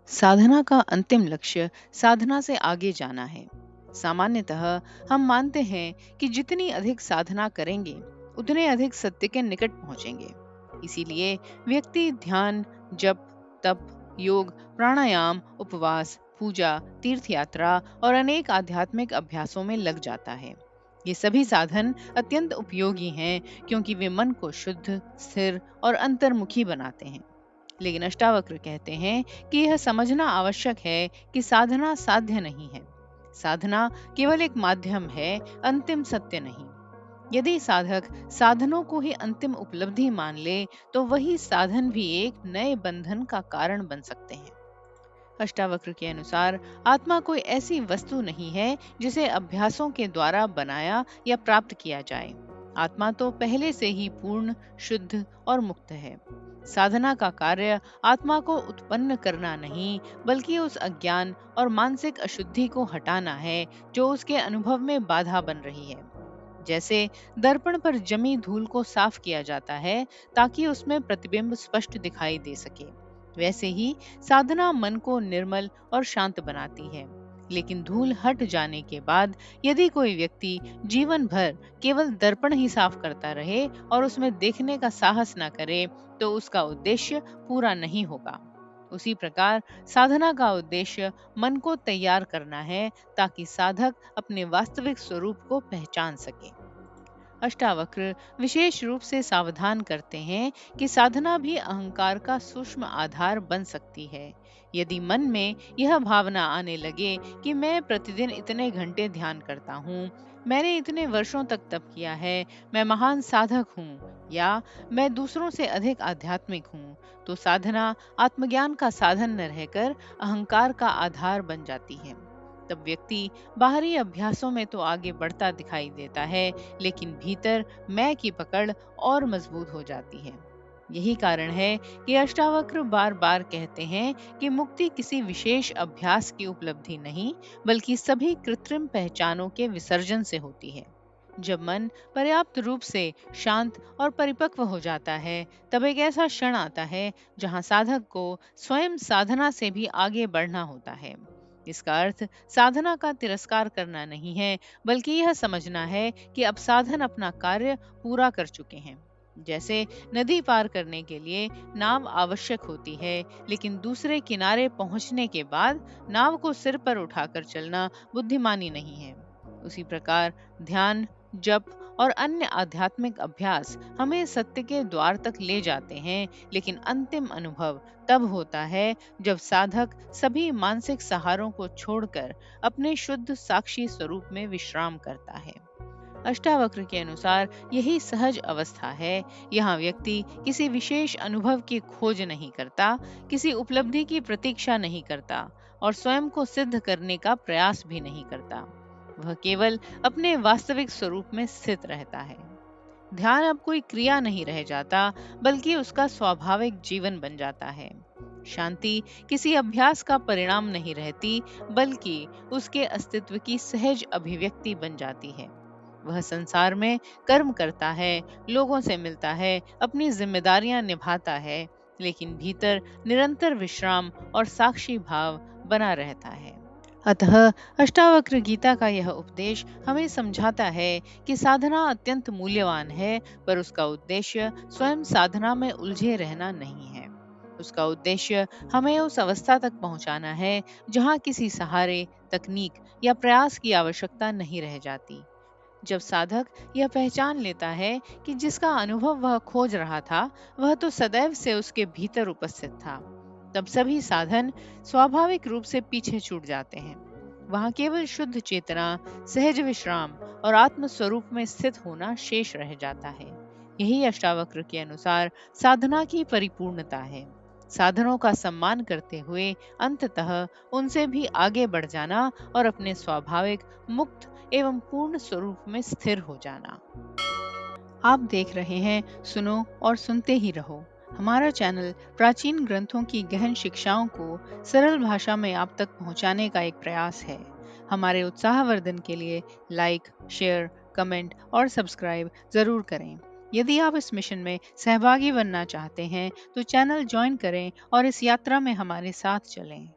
साधना का अंतिम लक्ष्य साधना से आगे जाना है। सामान्यतः हम मानते हैं कि जितनी अधिक साधना करेंगे, उतने अधिक सत्य के निकट पहुंचेंगे। इसीलिए व्यक्ति ध्यान, जप, तप, योग, प्राणायाम, उपवास, पूजा, तीर्थ यात्रा और अनेक आध्यात्मिक अभ्यासों में लग जाता है। ये सभी साधन अत्यंत उपयोगी हैं क्योंकि वे मन को शुद्ध, स्थिर और अंतर्मुखी बनाते हैं। लेकिन अष्टावक्र कहते हैं कि यह समझना आवश्यक है कि साधना साध्य नहीं है। साधना केवल एक माध्यम है, अंतिम सत्य नहीं। यदि साधक साधनों को ही अंतिम उपलब्धि मान ले, तो वही साधन भी एक नए बंधन का कारण बन सकते हैं। अष्टावक्र के अनुसार आत्मा कोई ऐसी वस्तु नहीं है जिसे अभ्यासों के द्वारा बनाया या प्राप्त किया जाए। आत्मा तो पहले से ही पूर्ण, शुद्ध और मुक्त है। साधना का कार्य आत्मा को उत्पन्न करना नहीं, बल्कि उस अज्ञान और मानसिक अशुद्धि को हटाना है जो उसके अनुभव में बाधा बन रही है। जैसे दर्पण पर जमी धूल को साफ किया जाता है ताकि उसमें प्रतिबिंब स्पष्ट दिखाई दे सके, वैसे ही साधना मन को निर्मल और शांत बनाती है। लेकिन धूल हट जाने के बाद यदि कोई व्यक्ति जीवन भर केवल दर्पण ही साफ करता रहे और उसमें देखने का साहस न करे, तो उसका उद्देश्य पूरा नहीं होगा। उसी प्रकार साधना का उद्देश्य मन को तैयार करना है ताकि साधक अपने वास्तविक स्वरूप को पहचान सके। अष्टावक्र विशेष रूप से सावधान करते हैं कि साधना भी अहंकार का सूक्ष्म आधार बन सकती है। यदि मन में यह भावना आने लगे कि मैं प्रतिदिन इतने घंटे ध्यान करता हूँ, मैंने इतने वर्षों तक तप किया है, मैं महान साधक हूँ, या मैं दूसरों से अधिक आध्यात्मिक हूँ, तो साधना आत्मज्ञान का साधन न रहकर अहंकार का आधार बन जाती है। तब व्यक्ति बाहरी अभ्यासों में तो आगे बढ़ता दिखाई देता है, लेकिन भीतर मैं की पकड़ और मजबूत हो जाती है। यही कारण है कि अष्टावक्र बार बार कहते हैं कि मुक्ति किसी विशेष अभ्यास की उपलब्धि नहीं, बल्कि सभी कृत्रिम पहचानों के विसर्जन से होती है। जब मन पर्याप्त रूप से शांत और परिपक्व हो जाता है, तब एक ऐसा क्षण आता है जहां साधक को स्वयं साधना से भी आगे बढ़ना होता है। इसका अर्थ साधना का तिरस्कार करना नहीं है, बल्कि यह समझना है कि अब साधन अपना कार्य पूरा कर चुके हैं। जैसे नदी पार करने के लिए नाव आवश्यक होती है, लेकिन दूसरे किनारे पहुंचने के बाद नाव को सिर पर उठाकर चलना बुद्धिमानी नहीं है। उसी प्रकार ध्यान, जप और अन्य आध्यात्मिक अभ्यास हमें सत्य के द्वार तक ले जाते हैं, लेकिन अंतिम अनुभव तब होता है जब साधक सभी मानसिक सहारों को छोड़कर अपने शुद्ध साक्षी स्वरूप में विश्राम करता है। अष्टावक्र के अनुसार यही सहज अवस्था है। यहाँ व्यक्ति किसी विशेष अनुभव की खोज नहीं करता, किसी उपलब्धि की प्रतीक्षा नहीं करता और स्वयं को सिद्ध करने का प्रयास भी नहीं करता। वह केवल अपने वास्तविक स्वरूप में स्थित रहता है। ध्यान अब कोई क्रिया नहीं रह जाता, बल्कि उसका स्वाभाविक जीवन बन जाता है। शांति किसी अभ्यास का परिणाम नहीं रहती, बल्कि उसके अस्तित्व की सहज अभिव्यक्ति बन जाती है। वह संसार में कर्म करता है, लोगों से मिलता है, अपनी जिम्मेदारियां निभाता है, लेकिन भीतर निरंतर विश्राम और साक्षी भाव बना रहता है। अतः अष्टावक्र गीता का यह उपदेश हमें समझाता है कि साधना अत्यंत मूल्यवान है, पर उसका उद्देश्य स्वयं साधना में उलझे रहना नहीं है। उसका उद्देश्य हमें उस अवस्था तक पहुंचाना है जहां किसी सहारे, तकनीक या प्रयास की आवश्यकता नहीं रह जाती। जब साधक यह पहचान लेता है कि जिसका अनुभव वह खोज रहा था, वह तो सदैव से उसके भीतर उपस्थित था, तब सभी साधन स्वाभाविक रूप से पीछे छूट जाते हैं। वहां केवल शुद्ध चेतना, सहज विश्राम और आत्म स्वरूप में स्थित होना शेष रह जाता है। यही अष्टावक्र के अनुसार साधना की परिपूर्णता है। साधनों का सम्मान करते हुए अंततः उनसे भी आगे बढ़ जाना और अपने स्वाभाविक, मुक्त एवं पूर्ण स्वरूप में स्थिर हो जाना। आप देख रहे हैं सुनो और सुनते ही रहो। हमारा चैनल प्राचीन ग्रंथों की गहन शिक्षाओं को सरल भाषा में आप तक पहुंचाने का एक प्रयास है। हमारे उत्साहवर्धन के लिए लाइक, शेयर, कमेंट और सब्सक्राइब जरूर करें। यदि आप इस मिशन में सहभागी बनना चाहते हैं तो चैनल ज्वाइन करें और इस यात्रा में हमारे साथ चलें।